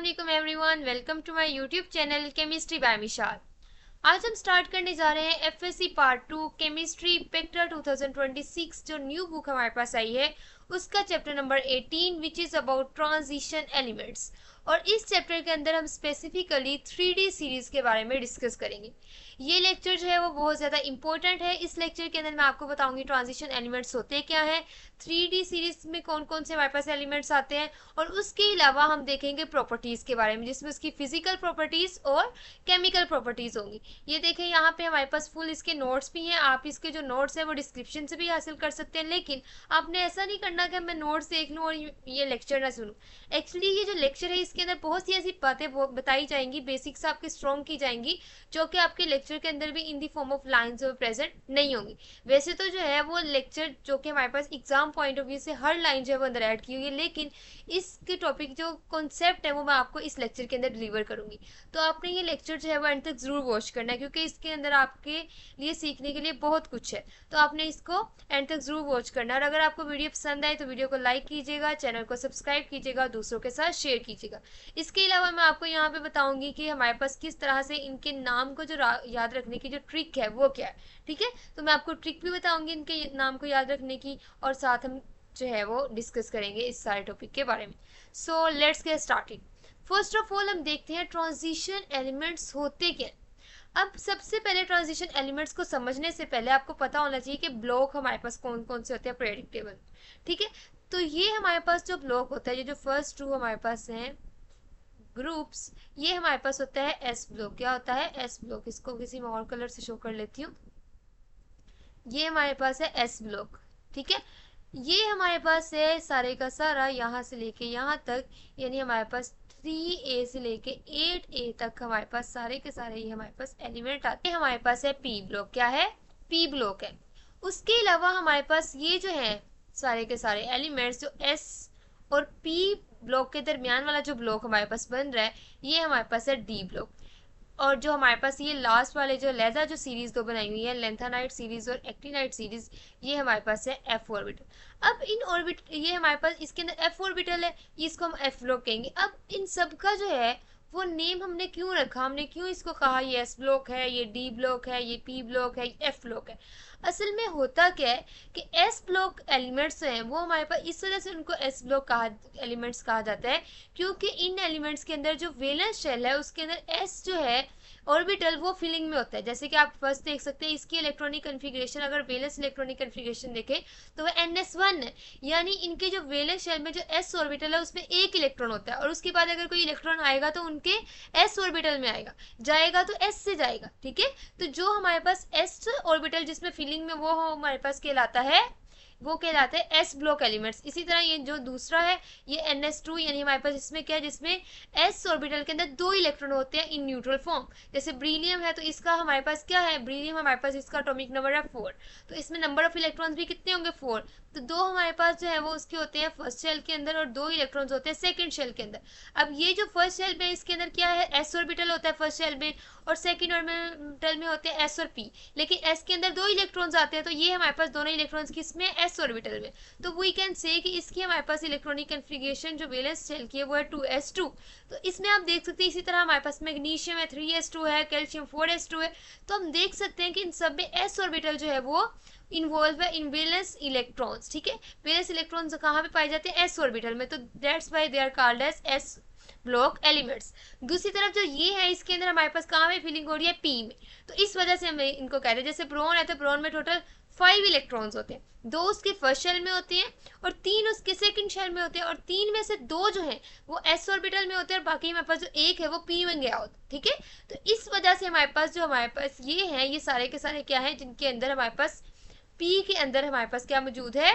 वालेकुम everyone, welcome to my YouTube channel chemistry by Mishal. आज हम स्टार्ट करने जा रहे हैं एफएससी पार्ट 2 केमिस्ट्री पेक्टर 2026। जो न्यू बुक हमारे पास आई है उसका chapter number 18 which is about transition elements. और इस चैप्टर के अंदर हम स्पेसिफिकली 3D सीरीज के बारे में डिस्कस करेंगे। ये लेक्चर जो है वो बहुत ज़्यादा इंपॉर्टेंट है। इस लेक्चर के अंदर मैं आपको बताऊंगी ट्रांजिशन एलिमेंट्स होते क्या हैं, 3D सीरीज में कौन कौन से हमारे पास एलिमेंट्स आते हैं, और उसके अलावा हम देखेंगे प्रॉपर्टीज़ के बारे में जिसमें उसकी फिजिकल प्रॉपर्टीज़ और केमिकल प्रॉपर्टीज़ होंगी। ये देखें यहाँ पे हमारे पास फुल इसके नोट्स भी हैं। आप इसके जो नोट्स हैं वो डिस्क्रिप्शन से भी हासिल कर सकते हैं, लेकिन आपने ऐसा नहीं करना कि मैं नोट्स देख लूँ और ये लेक्चर ना सुनूँ। एक्चुअली ये जो लेक्चर है इसके अंदर बहुत सी ऐसी बातें बताई जाएंगी, बेसिक्स आपके स्ट्रॉन्ग की जाएंगी, जो कि आपके लेक्चर के अंदर भी इन दी फॉर्म ऑफ लाइन्स में प्रेजेंट नहीं होंगी। वैसे तो जो है वो लेक्चर जो कि हमारे पास एग्जाम पॉइंट ऑफ व्यू से हर लाइन जो है वो अंदर ऐड की हुई है, लेकिन इसके टॉपिक जो कॉन्सेप्ट है वो मैं आपको इस लेक्चर के अंदर डिलीवर करूंगी। तो आपने ये लेक्चर जो है वो एंड तक जरूर वॉच करना है, क्योंकि इसके अंदर आपके लिए सीखने के लिए बहुत कुछ है। तो आपने इसको एंड तक जरूर वॉच करना है। और अगर आपको वीडियो पसंद आए तो वीडियो को लाइक कीजिएगा, चैनल को सब्सक्राइब कीजिएगा, दूसरों के साथ शेयर कीजिएगा। इसके अलावा मैं आपको यहाँ पे बताऊंगी कि हमारे पास किस तरह से इनके नाम को जो याद रखने की जो ट्रिक है वो क्या है। ठीक है, तो मैं आपको ट्रिक भी बताऊंगी इनके नाम को याद रखने की, और साथ हम जो है वो डिस्कस करेंगे इस सारे टॉपिक के बारे में। So let's get started. First of all हम देखते हैं ट्रांजिशन एलिमेंट्स होते क्या। अब सबसे पहले ट्रांजिशन एलिमेंट्स को समझने से पहले आपको पता होना चाहिए कि ब्लॉक हमारे पास कौन कौन से होते हैं पीरियोडिक टेबल। ठीक है, तो ये हमारे पास जो ब्लॉक होता है, ये जो फर्स्ट टू हमारे पास हैं ग्रुप्स, ये हमारे पास होता है एस ब्लॉक। क्या होता है? S block. इसको किसी और कलर से शो कर लेती हूँ। ये हमारे पास है एस ब्लॉक। ठीक है, ये हमारे पास है सारे का सारा यहाँ से लेके यहाँ तक, यानी हमारे पास 3A से लेके 8A तक हमारे पास सारे के सारे ये हमारे पास एलिमेंट आते हैं। हमारे पास है पी ब्लॉक। क्या है? पी ब्लॉक है। उसके अलावा हमारे पास ये जो है सारे के सारे एलिमेंट्स जो एस और पी ब्लॉक के दरमियान वाला जो ब्लॉक हमारे पास बन रहा है, ये हमारे पास है डी ब्लॉक। और जो हमारे पास ये लास्ट वाले जो लहजा जो सीरीज दो बनाई हुई है, लेंथानाइट सीरीज और एक्टिनाइट सीरीज, ये हमारे पास है एफ ऑर्बिटल। अब इन ऑर्बिट ये हमारे पास इसके अंदर एफ ऑर्बिटल है, इसको हम एफ ब्लॉक कहेंगे। अब इन सब का जो है वो नेम हमने क्यों रखा, हमने क्यों इसको कहा ये एस ब्लॉक है, ये डी ब्लॉक है, ये पी ब्लॉक है, ये एफ ब्लॉक है। असल में होता क्या है कि एस ब्लॉक एलिमेंट्स हैं वो हमारे पास इस वजह से उनको एस ब्लॉक कहा एलिमेंट्स कहा जाता है, क्योंकि इन एलिमेंट्स के अंदर जो वैलेंस शेल है उसके अंदर एस जो है ऑर्बिटल वो फिलिंग में होता है। जैसे कि आप फर्स्ट देख सकते हैं इसकी इलेक्ट्रॉनिक कन्फिग्रेशन, अगर वैलेंस इलेक्ट्रॉनिक कन्फिग्रेशन देखें तो वह NS1 है, यानी इनके जो वैलेंस शेल में जो s ऑर्बिटल है उसमें एक इलेक्ट्रॉन होता है, और उसके बाद अगर कोई इलेक्ट्रॉन आएगा तो उनके s ऑर्बिटल में आएगा, जाएगा तो s से जाएगा। ठीक है, तो जो हमारे पास s ऑर्बिटल जिसमें फिलिंग में वो हमारे पास कहलाता है, वो कहलाते हैं एस ब्लॉक एलिमेंट्स। इसी तरह ये जो दूसरा है ये NS2, यानी हमारे पास इसमें क्या है, जिसमें एस ऑर्बिटल के अंदर दो इलेक्ट्रॉन होते हैं इन न्यूट्रल फॉर्म। जैसे ब्रीलियम है तो इसका हमारे पास क्या है, ब्रीलियम हमारे पास इसका एटॉमिक नंबर है 4, तो इसमें नंबर ऑफ इलेक्ट्रॉन्स भी कितने होंगे 4। तो दो हमारे पास जो है वो उसके होते हैं फर्स्ट शेल के अंदर और दो इलेक्ट्रॉन्स होते हैं सेकंड शेल के अंदर। अब ये जो फर्स्ट शेल में इसके अंदर क्या है, एस ऑर्बिटल होता है फर्स्ट शेल में, और सेकंड ऑर्बिटल में होते हैं एस और पी, लेकिन एस के अंदर दो इलेक्ट्रॉन्स आते हैं, तो ये हमारे पास दोनों इलेक्ट्रॉन्स किसमें, एस ऑर्बिटल में। तो वी कैन से कि इसकी हमारे पास इलेक्ट्रॉनिक कन्फिग्रेशन जो वैलेंस शेल की है वो है 2s2। तो इसमें आप देख सकते हैं इसी तरह हमारे पास मैग्नीशियम है 3s2 है, कैल्शियम 4s2 है। तो हम देख सकते हैं कि इन सब में एस ऑर्बिटल जो है वो इन्वॉल्व है इन वैलेंस इलेक्ट्रॉन्स। ठीक है, वैलेंस इलेक्ट्रॉन्स कहाँ पे पाए जाते हैं, एस ऑर्बिटल में, तो that's why they are called as s block elements. दूसरी तरफ जो ये है इसके अंदर हमारे पास कहाँ में फिलिंग हो रही है, पी में, तो इस वजह से हम इनको कहते हैं। जैसे ब्रोन है तो ब्रोन में टोटल 5 इलेक्ट्रॉन्स होते हैं, 2 उसके फर्स्ट शेल में होते हैं और 3 उसके सेकंड शेल में होते हैं, और 3 में से 2 जो हैं वो एस ऑर्बिटल में होते हैं और बाकी हमारे पास जो एक है वो पी में गया होता है। ठीक है, तो इस वजह से हमारे पास जो हमारे पास ये हैं ये सारे के सारे क्या हैं, जिनके अंदर हमारे पास पी के अंदर हमारे पास क्या मौजूद है,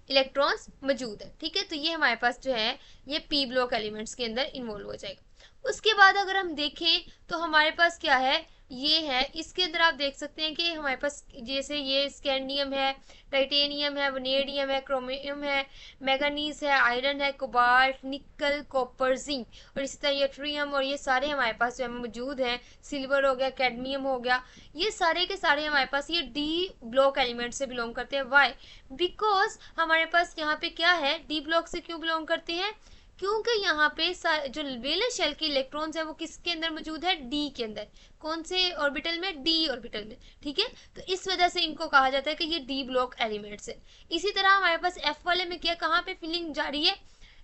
इलेक्ट्रॉन्स मौजूद है। ठीक है, तो ये हमारे पास जो है ये पी ब्लॉक एलिमेंट्स के अंदर इन्वॉल्व हो जाएगा। उसके बाद अगर हम देखें तो हमारे पास क्या है, ये है इसके अंदर आप देख सकते हैं कि हमारे पास जैसे ये स्कैंडियम है, टाइटेनियम है, वनेडियम है, क्रोमियम है, मैंगनीज है, आयरन है, कोबाल्ट, निकल, कॉपर, जिंक, और इसी तरह यट्रियम, और ये सारे हमारे पास जो है मौजूद हैं। सिल्वर हो गया, कैडमियम हो गया, ये सारे के सारे हमारे पास ये डी ब्लॉक एलिमेंट से बिलोंग करते हैं। वाई? बिकॉज हमारे पास यहाँ पे क्या है, डी ब्लॉक से क्यों बिलोंग करते हैं, क्योंकि यहाँ पे जो वैलेंस शेल के इलेक्ट्रॉन्स है वो किसके अंदर मौजूद है, डी के अंदर। कौन से ऑर्बिटल में, डी ऑर्बिटल में, ठीक है। तो इस वजह से इनको कहा जाता है कि ये डी ब्लॉक एलिमेंट्स है। इसी तरह हमारे पास एफ वाले में क्या, कहाँ पे फिलिंग जारी है,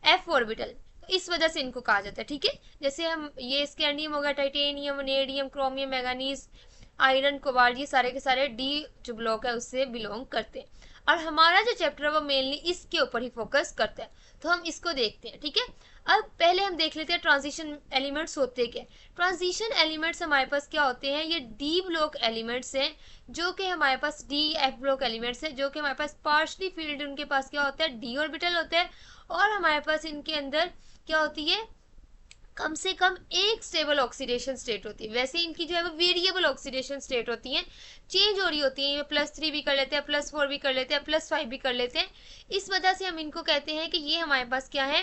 एफ ऑर्बिटल, तो इस वजह से इनको कहा जाता है, ठीक है। जैसे हम ये स्कैंडियम हो गया, titanium, vanadium, chromium, manganese, iron, cobalt, ये सारे के सारे डी जो ब्लॉक है उससे बिलोंग करते हैं। और हमारा जो चैप्टर है वो मेनली इसके ऊपर ही फोकस करता है, तो हम इसको देखते हैं, ठीक है। अब पहले हम देख लेते हैं ट्रांजिशन एलिमेंट्स होते क्या। ट्रांजिशन एलिमेंट्स हमारे पास क्या होते हैं, ये डी ब्लॉक एलिमेंट्स हैं, जो कि हमारे पास डी एफ ब्लॉक एलिमेंट्स हैं, जो कि हमारे पास पार्शली फील्ड उनके पास क्या होता है, डी ऑर्बिटल होता है। और हमारे पास इनके अंदर क्या होती है, कम से कम एक स्टेबल ऑक्सीडेशन स्टेट होती है। वैसे इनकी जो है वो वेरिएबल ऑक्सीडेशन स्टेट होती है, चेंज हो रही होती है, +3 भी कर लेते हैं, +4 भी कर लेते हैं, +5 भी कर लेते हैं। इस वजह से हम इनको कहते हैं कि ये हमारे पास क्या है,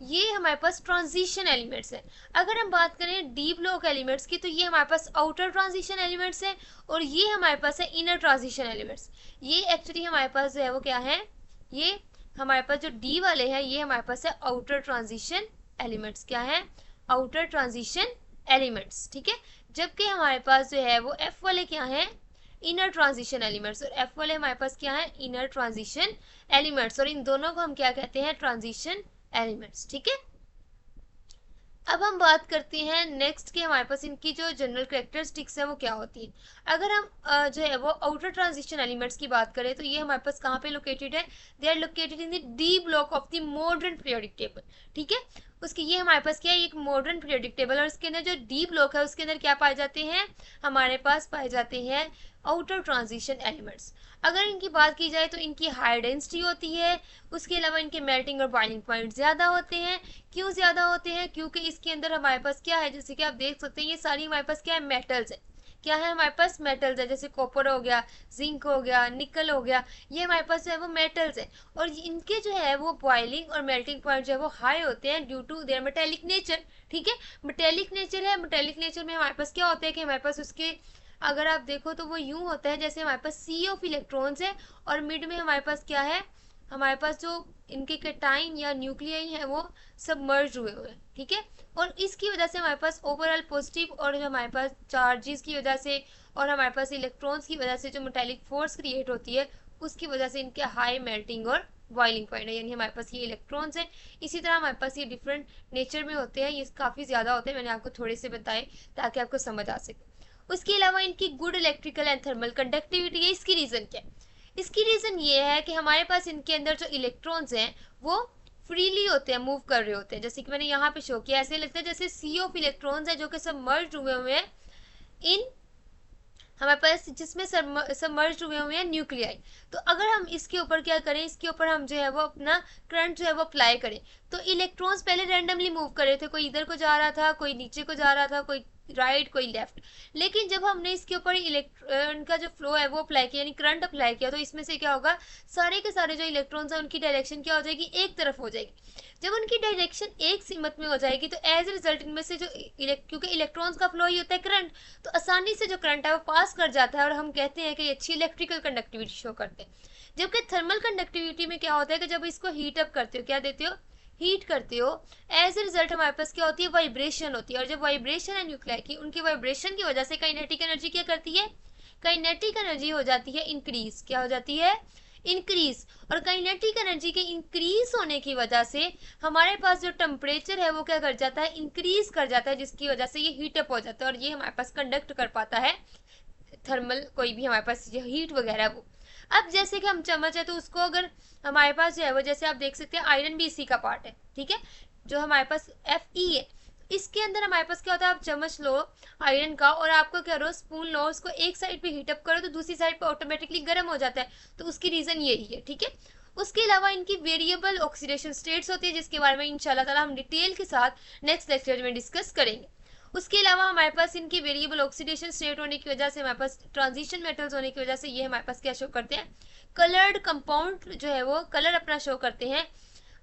ये हमारे पास ट्रांजिशन एलिमेंट्स है। अगर हम बात करें डी ब्लॉक एलिमेंट्स की, तो ये हमारे पास आउटर ट्रांजिशन एलिमेंट्स है, और ये हमारे पास है इनर ट्रांजिशन एलिमेंट्स। ये एक्चुअली हमारे पास जो है वो क्या है, ये हमारे पास जो डी वाले हैं ये हमारे पास है आउटर ट्रांजिशन एलिमेंट्स। क्या है, आउटर ट्रांजिशन एलिमेंट्स, ठीक है। जबकि हमारे पास जो है वो एफ वाले क्या है, इनर ट्रांजिशन एलिमेंट्स, और एफ वाले हमारे पास क्या है, इनर ट्रांजिशन एलिमेंट्स। और इन दोनों को हम क्या कहते हैं, ट्रांजिशन एलिमेंट्स, ठीक है। अब हम बात करते हैं नेक्स्ट के हमारे पास इनकी जो जनरल कैरेक्टरिस्टिक्स है वो क्या होती है। अगर हम जो है वो आउटर ट्रांजिशन एलिमेंट्स की बात करें, तो ये हमारे पास कहाँ पे लोकेटेड है, they are located in the d block of the modern periodic table, ठीक है। उसके ये हमारे पास क्या है, एक मॉडर्न पीरियोडिक टेबल, और इसके अंदर जो डी ब्लॉक है उसके अंदर क्या पाए जाते हैं, हमारे पास पाए जाते हैं आउटर ट्रांजिशन एलिमेंट्स। अगर इनकी बात की जाए तो इनकी हाई डेंसिटी होती है, उसके अलावा इनके मेल्टिंग और बॉइलिंग पॉइंट ज़्यादा होते हैं। क्यों ज़्यादा होते हैं, क्योंकि इसके अंदर हमारे पास क्या है, जैसे कि आप देख सकते हैं ये सारी हमारे पास क्या है, मेटल्स है। क्या है, हमारे पास मेटल्स है, जैसे कॉपर हो गया, जिंक हो गया, निकल हो गया, ये हमारे पास जो है वो मेटल्स है। और इनके जो है वो बॉइलिंग और मेल्टिंग पॉइंट जो है वो हाई होते हैं due to their metallic nature, ठीक है। मेटेलिक नेचर है, मेटेलिक नेचर में हमारे पास क्या होता है कि हमारे पास उसके, अगर आप देखो तो वो यूं होता है जैसे हमारे पास सी ऑफ इलेक्ट्रॉन्स है, और मिड में हमारे पास क्या है, हमारे पास जो इनके कैटाइन या न्यूक्लियाई है वो सबमर्ज हुए हुए हैं, ठीक है। और इसकी वजह से हमारे पास ओवरऑल पॉजिटिव, और जो हमारे पास चार्जेस की वजह से और हमारे पास इलेक्ट्रॉन्स की वजह से जो मेटालिक फोर्स क्रिएट होती है, उसकी वजह से इनके हाई मेल्टिंग और बॉइलिंग पॉइंट है, यानी हमारे पास ये इलेक्ट्रॉन्स हैं। इसी तरह हमारे पास ये डिफरेंट नेचर में होते हैं, ये काफ़ी ज़्यादा होते हैं, मैंने आपको थोड़े से बताए ताकि आपको समझ आ सके। उसके अलावा इनकी good electrical and thermal conductivity है। इसकी रीज़न क्या है, इसकी रीज़न ये है कि हमारे पास इनके अंदर जो इलेक्ट्रॉन्स हैं वो फ्रीली होते हैं, मूव कर रहे होते हैं। जैसे कि मैंने यहाँ पे शो किया, ऐसे लगता है जैसे सी ऑफ इलेक्ट्रॉन्स है जो कि सबमर्ज हुए हुए हैं इन, हमारे पास जिसमें सबमर्ज हुए हुए हैं न्यूक्लियाई। तो अगर हम इसके ऊपर क्या करें, इसके ऊपर हम जो है वो अपना करंट जो है वो अप्लाई करें, तो इलेक्ट्रॉन्स पहले रैंडमली मूव कर रहे थे, कोई इधर को जा रहा था, कोई नीचे को जा रहा था, कोई राइट, कोई लेफ्ट। लेकिन जब हमने इसके ऊपर इलेक्ट्रॉन का जो फ्लो है वो अप्लाई किया, यानी करंट अप्लाई किया, तो इसमें से क्या होगा, सारे के सारे जो इलेक्ट्रॉन्स हैं उनकी डायरेक्शन क्या हो जाएगी, एक तरफ हो जाएगी। जब उनकी डायरेक्शन एक सीमत में हो जाएगी तो एज ए रिजल्ट इनमें से जो क्योंकि इलेक्ट्रॉन्स का फ्लो ही होता है करंट, तो आसानी से जो करंट है वो पास कर जाता है, और हम कहते हैं कि ये अच्छी इलेक्ट्रिकल कंडक्टिविटी शो करते हैं। जबकि थर्मल कंडक्टिविटी में क्या होता है कि जब इसको हीट अप करते हो, क्या देते हो, हीट करते हो, एज ए रिजल्ट हमारे पास क्या होती है, वाइब्रेशन होती है। और जब वाइब्रेशन है न्यूक्लियाई की, उनकी वाइब्रेशन की वजह से काइनेटिक एनर्जी क्या करती है, काइनेटिक एनर्जी हो जाती है इंक्रीज। क्या हो जाती है, इंक्रीज। और काइनेटिक एनर्जी के इंक्रीज होने की वजह से हमारे पास जो टेम्परेचर है वो क्या कर जाता है, इंक्रीज कर जाता है, जिसकी वजह से ये हीट अप हो जाता है, और ये हमारे पास कंडक्ट कर पाता है थर्मल कोई भी हमारे पास जो हीट वगैरह वो। अब जैसे कि हम चम्मच है तो उसको अगर हमारे पास जो है वो, जैसे आप देख सकते हैं आयरन भी इसी का पार्ट है, ठीक है, जो हमारे पास Fe है, इसके अंदर हमारे पास क्या होता है, आप चम्मच लो आयरन का और आपको क्या करो, स्पून लो, उसको एक साइड पे हीट अप करो तो दूसरी साइड पे ऑटोमेटिकली गर्म हो जाता है। तो उसकी रीजन यही है, ठीक है। उसके अलावा इनकी वेरिएबल ऑक्सीडेशन स्टेट्स होती है, जिसके बारे में इंशाल्लाह ताला हम डिटेल के साथ नेक्स्ट लेक्चर में डिस्कस करेंगे। उसके अलावा हमारे पास इनकी वेरिएबल ऑक्सीडेशन स्टेट होने की वजह से, हमारे पास ट्रांजिशन मेटल्स होने की वजह से ये हमारे पास क्या शो करते हैं, कलर्ड कंपाउंड जो है वो कलर अपना शो करते हैं।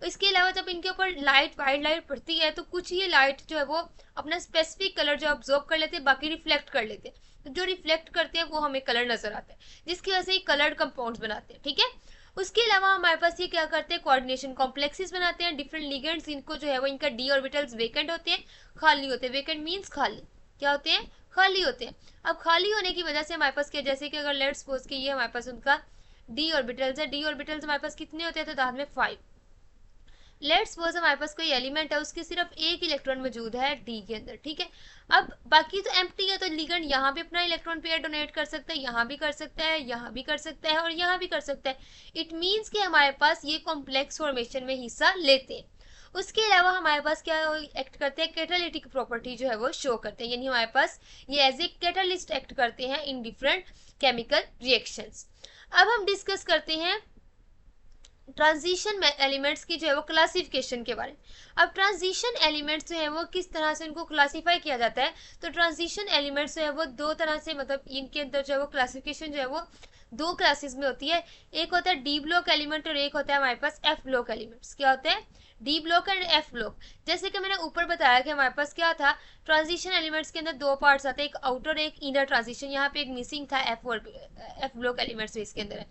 इसके अलावा जब इनके ऊपर लाइट, वाइट लाइट पड़ती है तो कुछ ये लाइट जो है वो अपना स्पेसिफिक कलर जो ऑब्जॉर्व कर लेते हैं, बाकी रिफ्लेक्ट कर लेते हैं। तो जो रिफ्लेक्ट करते हैं वो हमें कलर नजर आता है, जिसकी वजह से ये कलर्ड कंपाउंड्स बनाते हैं, ठीक है। उसके अलावा हमारे पास ये क्या करते हैं, कोऑर्डिनेशन कॉम्प्लेक्सेस बनाते हैं, डिफरेंट लिगेंड्स इनको जो है वो इनका डी ऑर्बिटल्स वेकेंट होते हैं, खाली होते हैं। वेकेंट मीन्स खाली, क्या होते हैं, खाली होते हैं। अब खाली होने की वजह से हमारे पास क्या, जैसे कि अगर लेट्स सपोज कि ये हमारे पास उनका डी ऑर्बिटल्स है, डी ऑर्बिटल्स हमारे पास कितने होते हैं, तो दांत में 5। लेट्स सपोज हमारे पास कोई एलिमेंट है, उसके सिर्फ एक इलेक्ट्रॉन मौजूद है डी के अंदर, ठीक है। अब बाकी तो एम्प्टी है, तो लिगेंड यहाँ भी अपना इलेक्ट्रॉन पेयर डोनेट कर सकता है, यहाँ भी कर सकता है, यहाँ भी कर सकता है और यहाँ भी कर सकता है। इट मीन्स कि हमारे पास ये कॉम्प्लेक्स फॉर्मेशन में हिस्सा लेते हैं। उसके अलावा हमारे पास क्या एक्ट करते हैं, कैटालिटिक प्रॉपर्टी जो है वो शो करते हैं, यानी हमारे पास ये एज ए कैटालिस्ट एक्ट करते हैं इन डिफरेंट केमिकल रिएक्शंस। अब हम डिस्कस करते हैं ट्रांजिशन एलिमेंट्स की जो है वो क्लासिफिकेशन के बारे में। अब ट्रांजिशन एलिमेंट्स जो है वो किस तरह से इनको क्लासिफाई किया जाता है, तो ट्रांजिशन एलिमेंट्स जो है वो दो तरह से, मतलब इनके अंदर जो है वो क्लासिफिकेशन जो है वो दो क्लासेस में होती है। एक होता है डी ब्लॉक एलिमेंट और एक होता है हमारे पास एफ ब्लॉक एलिमेंट्स। क्या होते हैं, D block and F block. जैसे कि मैंने ऊपर बताया कि हमारे पास क्या था, ट्रांजिशन एलिमेंट्स के अंदर दो पार्ट्स आते हैं, एक आउटर एक इनर ट्रांजिशन। यहाँ पे एक मिसिंग था, एफ ब्लॉक एलिमेंट्स इसके अंदर है।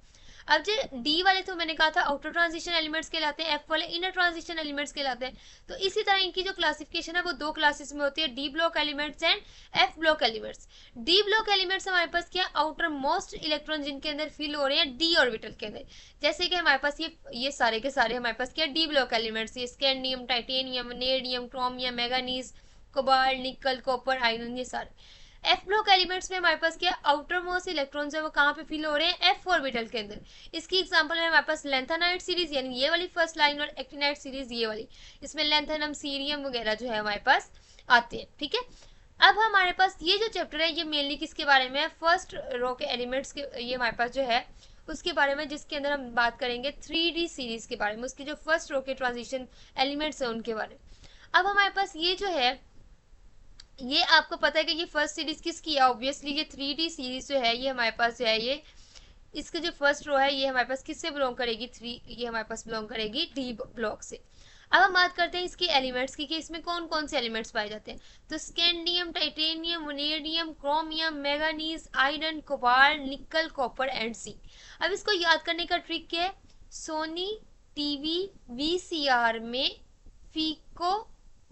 अब जो डी वाले तो मैंने कहा था आउटर ट्रांजिशन एलिमेंट्स कहलाते हैं, एफ वाले इनर ट्रांजिशन एलिमेंट्स कहलाते हैं। तो इसी तरह इनकी जो क्लासिफिकेशन है वो दो क्लासेस में होती है, D block elements and F block elements. D block elements हमारे पास क्या, आउटर मोस्ट इलेक्ट्रॉन जिनके अंदर फिल हो रहे हैं डी ऑर्बिटल के अंदर। जैसे कि हमारे पास ये सारे के सारे हमारे पास क्या, D block elements, scandium, titanium, vanadium, chromium, manganese, cobalt, निकल, कॉपर, आयरन, ये सारे। एफ ब्लॉक एलिमेंट्स में हमारे पास क्या, आउटर मोस्ट इलेक्ट्रॉन्स है वो कहाँ पे फिल हो रहे हैं, एफ ऑर्बिटल के अंदर। इसकी एग्जांपल है हमारे पास लैंथेनाइट सीरीज, यानी ये वाली फर्स्ट लाइन, और एक्टिनाइट सीरीज ये वाली। इसमें लैंथेनम, सीरियम वगैरह जो है हमारे पास आते हैं, ठीक है। अब हमारे पास ये जो चैप्टर है ये मेनली किसके बारे में है, फर्स्ट रो के एलिमेंट्स के, ये हमारे पास जो है उसके बारे में, जिसके अंदर हम बात करेंगे 3D सीरीज के बारे में, उसकी जो फर्स्ट रो के ट्रांजिशन एलिमेंट्स है उनके बारे में। अब हमारे पास ये जो है, ये आपको पता है कि ये फर्स्ट सीरीज किसकी है, ऑब्वियसली ये 3D सीरीज जो है ये हमारे पास जो है ये, इसका जो फर्स्ट रो है ये हमारे पास किससे बिलोंग करेगी, ये हमारे पास बिलोंग करेगी डी ब्लॉक से। अब हम बात करते हैं इसके एलिमेंट्स की कि इसमें कौन कौन से एलिमेंट्स पाए जाते हैं। तो scandium, titanium, vanadium, chromium, manganese, iron, cobalt, निकल, कॉपर एंड जिंक। अब इसको याद करने का ट्रिक क्या है, सोनी टीवी वीसीआर में फीको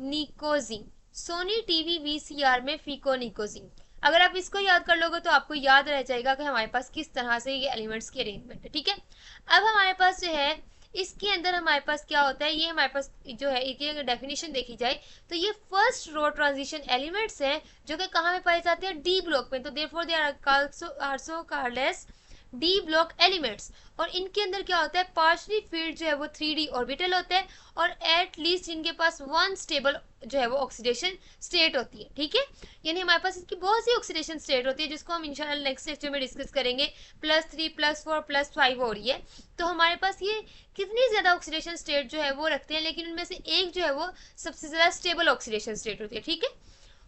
निकोजिन, सोनी टीवी वीसीआर में फिकोनिकोजिन। अगर आप इसको याद कर लोगे तो आपको याद रह जाएगा कि हमारे पास किस तरह से ये एलिमेंट्स की अरेंजमेंट है, ठीक है। अब हमारे पास जो है इसके अंदर हमारे पास क्या होता है, ये हमारे पास जो है एक अगर डेफिनेशन देखी जाए तो ये फर्स्ट रो ट्रांजिशन एलिमेंट्स हैं जो कि कहाँ में पाए जाते हैं, डी ब्लॉक में। तो therefore they are also called as d block elements. और इनके अंदर क्या होता है, पार्शली फील्ड जो है वो 3D ऑर्बिटल होता है, और एट लीस्ट इनके पास वन स्टेबल जो है वो ऑक्सीडेशन स्टेट होती है, ठीक है। यानी हमारे पास इसकी बहुत सी ऑक्सीडेशन स्टेट होती है, जिसको हम इंशाल्लाह नेक्स्ट लेक्चर में डिस्कस करेंगे। +3 +4 +5 हो रही है। तो हमारे पास ये कितनी ज्यादा ऑक्सीडेशन स्टेट जो है वो रखते हैं, लेकिन उनमें से एक जो है वो सबसे ज्यादा स्टेबल ऑक्सीडेशन स्टेट होती है, ठीक है।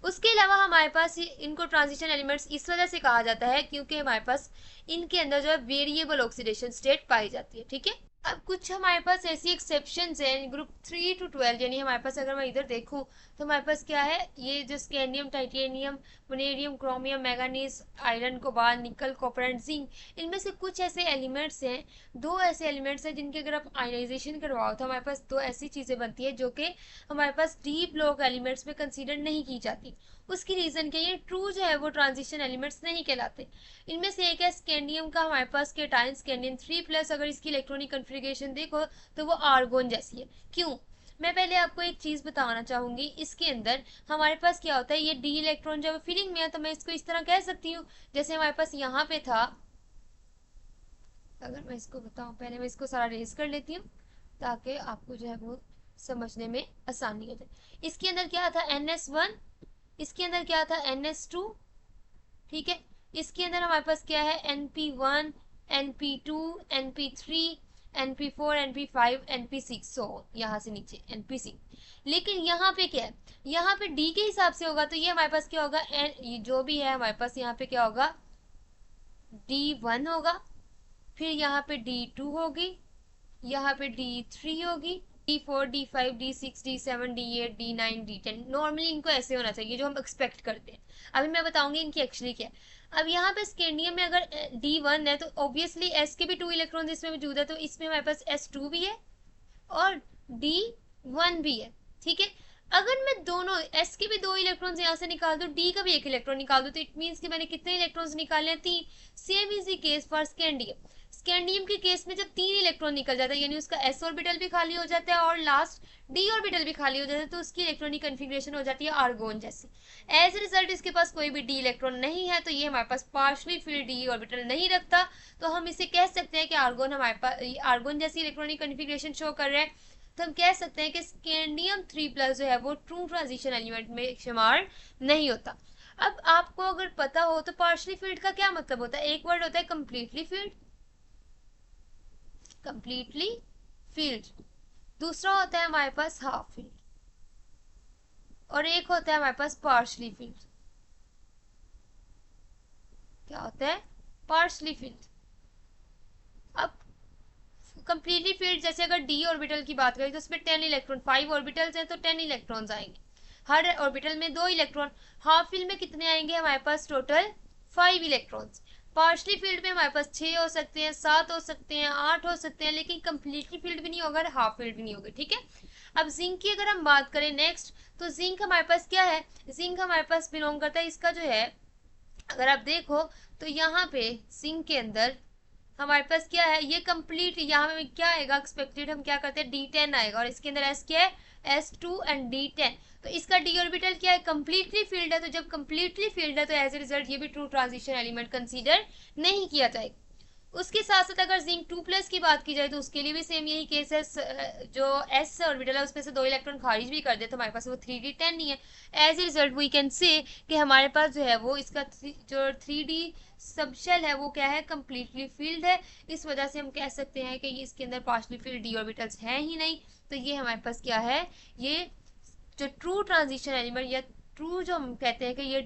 उसके अलावा हमारे पास इनको ट्रांजिशन एलिमेंट्स इस वजह से कहा जाता है क्योंकि हमारे पास इनके अंदर जो है वेरिएबल ऑक्सीडेशन स्टेट पाई जाती है, ठीक है। अब कुछ हमारे पास ऐसी एक्सेप्शंस हैं ग्रुप 3 to 12, यानी हमारे पास अगर मैं इधर देखूं तो हमारे पास क्या है, ये जो scandium, titanium, vanadium, chromium, manganese, iron, cobalt, निकल, कॉपर एंड जिंक, इनमें से कुछ ऐसे एलिमेंट्स हैं, दो ऐसे एलिमेंट्स हैं जिनके अगर आप आयनाइजेशन करवाओ तो हमारे पास दो ऐसी चीज़ें बनती है जो कि हमारे पास डी ब्लॉक एलिमेंट्स में कंसिडर नहीं की जाती। उसकी रीज़न क्या, ये ट्रू जो है वो ट्रांजिशन एलिमेंट्स नहीं कहलाते। इनमें से एक है स्कैंडियम का हमारे पास केटाइन स्कैंडियम 3+, अगर इसकी इलेक्ट्रॉनिक कन्फिग्रेशन देखो तो वो आर्गोन जैसी है। क्यों, मैं पहले आपको एक चीज़ बताना चाहूँगी। इसके अंदर हमारे पास क्या होता है, ये डी इलेक्ट्रॉन जब फीलिंग में है तो मैं इसको इस तरह कह सकती हूँ, जैसे हमारे पास यहाँ पे था, अगर मैं इसको बताऊँ, पहले मैं इसको सारा रेज कर लेती हूँ ताकि आपको जो है वो समझने में आसानी हो जाए। इसके अंदर क्या था, NS1, इसके अंदर क्या था, NS2, ठीक है। इसके अंदर हमारे पास क्या है, NP1, NP2, NP3, NP4, NP5, NP6, सो यहाँ से नीचे NP6। लेकिन यहाँ पे क्या है, यहाँ पे D के हिसाब से होगा तो ये हमारे पास क्या होगा, ये जो भी है हमारे पास यहाँ पे क्या होगा, D1 होगा, फिर यहाँ पे D2 होगी, यहाँ पे D3 होगी, D4, D5, D6, D7, D8, D9, D10। Normally इनको ऐसे होना चाहिए जो हम एक्सपेक्ट करते हैं। अभी मैं बताऊंगी इनकी एक्चुअली क्या है। अब यहाँ पे स्कैंडियम में अगर D1 है तो ऑब्वियसली S के भी 2 इलेक्ट्रॉन इसमें मौजूद है, तो इसमें हमारे पास S2 भी है और D1 भी है। ठीक है, अगर मैं दोनों S के भी 2 इलेक्ट्रॉन्स यहाँ से निकाल दूं, D का भी 1 इलेक्ट्रॉन निकाल दूं, तो इट मीन्स कि मैंने कितने इलेक्ट्रॉन्स निकाले हैं? 3। Same is the case for scandium. Scandium के केस में जब 3 इलेक्ट्रॉन निकल जाता है, यानी उसका S ऑर्बिटल भी खाली हो जाता है और लास्ट D ऑर्बिटल भी खाली हो जाता है, तो उसकी इलेक्ट्रॉनिक कन्फिग्रेशन हो जाती है आर्गोन जैसी। एज रिजल्ट इसके पास कोई भी D इलेक्ट्रॉन नहीं है, तो ये हमारे पास पार्शली फिल्ड D ऑर्बिटल नहीं रखता, तो हम इसे कह सकते हैं कि आर्गोन हमारे पास आर्गोन जैसी इलेक्ट्रॉनिक कन्फिग्रेशन शो कर रहा है। तो हम कह सकते हैं कि स्कैंडियम 3+ जो है वो ट्रू ट्रांजिशन एलिमेंट में शुमार नहीं होता। अब आपको अगर पता हो तो पार्शली फील्ड का क्या मतलब होता है? एक वर्ड होता है कंप्लीटली फील्ड, कंप्लीटली फील्ड। दूसरा होता है हमारे पास हाफ फील्ड, और एक होता है हमारे पास पार्शली फील्ड। क्या होता है? Partially field. अब कंप्लीटली फील्ड, जैसे अगर डी ऑर्बिटल की बात करें तो उसमें 10 इलेक्ट्रॉन, 5 ऑर्बिटल्स हैं तो 10 इलेक्ट्रॉन्स आएंगे, हर ऑर्बिटल में 2 इलेक्ट्रॉन। हाफ फील्ड में कितने आएंगे? हमारे पास टोटल 5 इलेक्ट्रॉन्स। पार्शली फील्ड में हमारे पास 6 हो सकते हैं, 7 हो सकते हैं, 8 हो सकते हैं, लेकिन कंप्लीटली फील्ड भी नहीं होगा और हाफ फील्ड भी नहीं होगी। ठीक है, अब जिंक की अगर हम बात करें नेक्स्ट, तो जिंक हमारे पास क्या है? जिंक हमारे पास बिलोंग करता है, इसका जो है अगर आप देखो तो यहाँ पे जिंक के अंदर हमारे पास क्या है? ये कंप्लीट, यहाँ में क्या आएगा एक्सपेक्टेड? हम क्या करते हैं? D10 आएगा, और इसके अंदर S क्या है? S2 and D10। तो इसका D ऑर्बिटल क्या है? कंप्लीटली फील्ड है, तो जब कंप्लीटली फील्ड है तो एज ए रिजल्ट ये भी ट्रू ट्रांजिशन एलिमेंट कंसीडर नहीं किया जाएगा। उसके साथ साथ अगर जिंक 2+ की बात की जाए तो उसके लिए भी सेम यही केस है, जो S ऑर्बिटल है उसमें से 2 इलेक्ट्रॉन खारिज भी कर दे तो हमारे पास वो 3D10 नहीं है। As a result we can say कि हमारे पास जो है वो इसका जो 3D सबशेल है वो क्या है? कंप्लीटली फील्ड है। इस वजह से हम कह सकते हैं कि इसके अंदर पार्शली फील्ड D ऑर्बिटल्स हैं ही नहीं, तो ये हमारे पास क्या है? ये जो ट्रू ट्रांजिशन एलिमेंट या ट्रू जो हम कहते हैं कि ये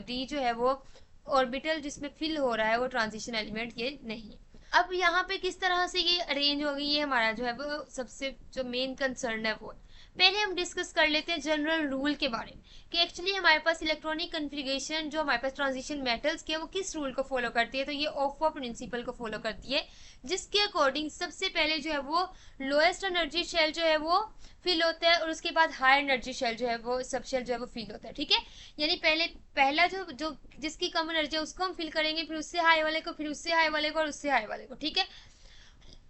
डी जो है वो ऑर्बिटल जिसमें फिल हो रहा है वो ट्रांजिशन एलिमेंट ये नहीं है। अब यहाँ पे किस तरह से ये अरेंज होगी, ये हमारा जो है वो सबसे जो मेन कंसर्न है वो। पहले हम डिस्कस कर लेते हैं जनरल रूल के बारे में कि एक्चुअली हमारे पास इलेक्ट्रॉनिक कन्फिग्रेशन जो हमारे पास ट्रांजिशन मेटल्स की है वो किस रूल को फॉलो करती है? तो ये ऑफवा प्रिंसिपल को फॉलो करती है, जिसके अकॉर्डिंग सबसे पहले जो है वो लोएस्ट एनर्जी शेल जो है वो फिल होता है, और उसके बाद हाई एनर्जी शेल जो है वो सब शेल जो है वो फिल होता है। ठीक है, यानी पहला जो जो जिसकी कम एनर्जी है उसको हम फिल करेंगे, फिर उससे हाई वाले को, फिर उससे हाई वाले को, और उससे हाई वाले को। ठीक है,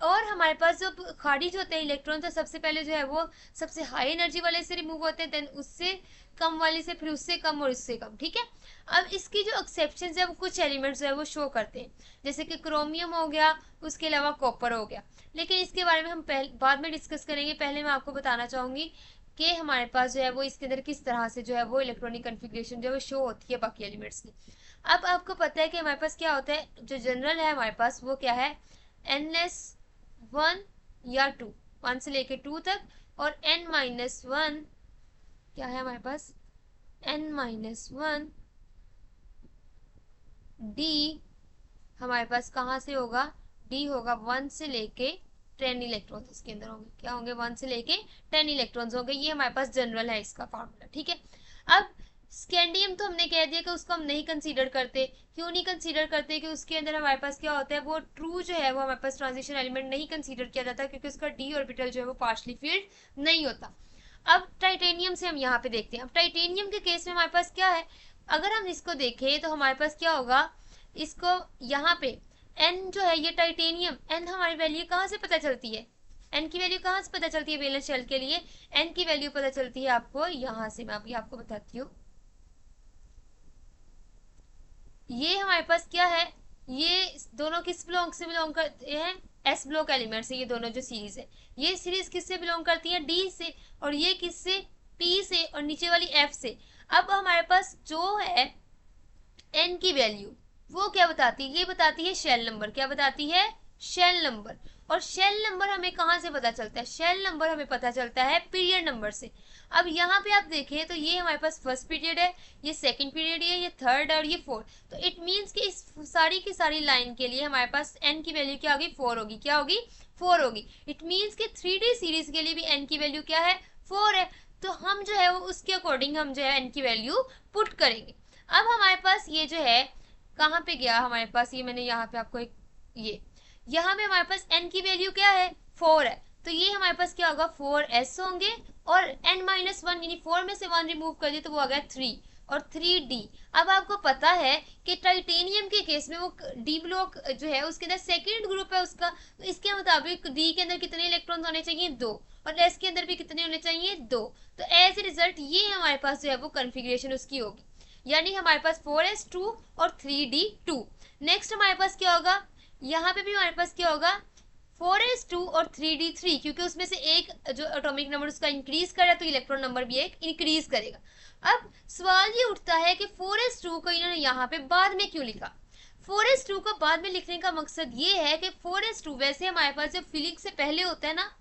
और हमारे पास जो खारिज होते हैं इलेक्ट्रॉन, तो सबसे पहले जो है वो सबसे हाई एनर्जी वाले से रिमूव होते हैं, देन उससे कम वाले से, फिर उससे कम और उससे कम। ठीक है, अब इसकी जो एक्सेप्शन है वो कुछ एलिमेंट्स है वो शो करते हैं, जैसे कि क्रोमियम हो गया, उसके अलावा कॉपर हो गया, लेकिन इसके बारे में हम बाद में डिस्कस करेंगे। पहले मैं आपको बताना चाहूंगी कि हमारे पास जो है वो इसके अंदर किस तरह से जो है वो इलेक्ट्रॉनिक कन्फिग्रेशन जो है वो शो होती है बाकी एलिमेंट्स की। अब आपको पता है कि हमारे पास क्या होता है, जो जनरल है हमारे पास वो क्या है? N-1 या 2, 1 से लेके 2 तक, और N-1 क्या है हमारे पास? N-1 D हमारे पास कहाँ से होगा? D होगा 1 से लेके 10 इलेक्ट्रॉन्स इसके अंदर होंगे। क्या होंगे? 1 से लेके 10 इलेक्ट्रॉन्स होंगे। ये हमारे पास जनरल है इसका फार्मूला। ठीक है, अब स्कैंडियम तो हमने कह दिया कि उसको हम नहीं कंसीडर करते। क्यों नहीं कंसीडर करते? कि उसके अंदर हमारे पास क्या होता है, वो ट्रू जो है वो हमारे पास ट्रांजिशन एलिमेंट नहीं कंसीडर किया जाता, क्योंकि उसका डी ऑर्बिटल जो है वो पार्शली फील्ड नहीं होता। अब टाइटेनियम से हम यहाँ पे देखते हैं। अब टाइटेनियम के केस में हमारे पास क्या है? अगर हम इसको देखें तो हमारे पास क्या होगा? इसको यहाँ पे एन जो है ये टाइटेनियम, एन हमारी वैल्यू कहाँ से पता चलती है? एन की वैल्यू कहाँ से पता चलती है? वैलेंस शेल के लिए एन की वैल्यू पता चलती है आपको यहाँ से। मैं अभी आपको बताती हूँ। ये हमारे पास क्या है? ये दोनों किस ब्लॉक से बिलोंग करते हैं? एस ब्लॉक एलिमेंट से। ये दोनों जो सीरीज है, ये सीरीज किससे बिलोंग करती है? डी से, और ये किससे? पी से, और नीचे वाली एफ से। अब हमारे पास जो है एन की वैल्यू वो क्या बताती है? ये बताती है शेल नंबर। क्या बताती है? Shell number. और शेल नंबर हमें कहाँ से पता चलता है? शेल नंबर हमें पता चलता है पीरियड नंबर से। अब यहाँ पे आप देखें तो ये हमारे पास फर्स्ट पीरियड है, ये सेकंड पीरियड है, ये थर्ड है और ये फोर्थ। तो इट मीन्स कि इस सारी की सारी लाइन के लिए हमारे पास एन की वैल्यू क्या होगी, 4 होगी। क्या होगी, 4 होगी। इट मीन्स कि 3D सीरीज के लिए भी एन की वैल्यू क्या है, 4 है। तो हम जो है वो उसके अकॉर्डिंग हम जो है एन की वैल्यू पुट करेंगे। अब हमारे पास ये जो है कहाँ पे गया हमारे पास, ये मैंने यहाँ पे आपको एक ये यहाँ पे हमारे पास n की वैल्यू क्या है, 4 है। तो ये हमारे पास क्या होगा, 4s होंगे और n-1 यानी 4 में से 1 रिमूव कर दिए तो वो आ गया 3 और 3d। अब आपको पता है कि टाइटेनियम के केस में वो डी ब्लॉक जो है उसके अंदर सेकंड ग्रुप है उसका, तो इसके मुताबिक डी के अंदर कितने इलेक्ट्रॉन होने चाहिए, 2, और एस के अंदर भी कितने होने चाहिए, 2। तो एज ए रिजल्ट ये हमारे पास जो है वो कन्फिग्रेशन उसकी होगी, यानी हमारे पास 4s2 और 3d2। नेक्स्ट हमारे पास क्या होगा, यहाँ पे भी हमारे पास क्या होगा 4s2 और 3d3, क्योंकि उसमें से एक जो एटॉमिक नंबर उसका इंक्रीज कर रहा है तो इलेक्ट्रॉन नंबर भी एक इंक्रीज करेगा। अब सवाल ये उठता है कि 4s2 को इन्होंने यहाँ पे बाद में क्यों लिखा। 4s2 को बाद में लिखने का मकसद ये है कि 4s2 वैसे हमारे पास जब फिलिंग से पहले होता है ना,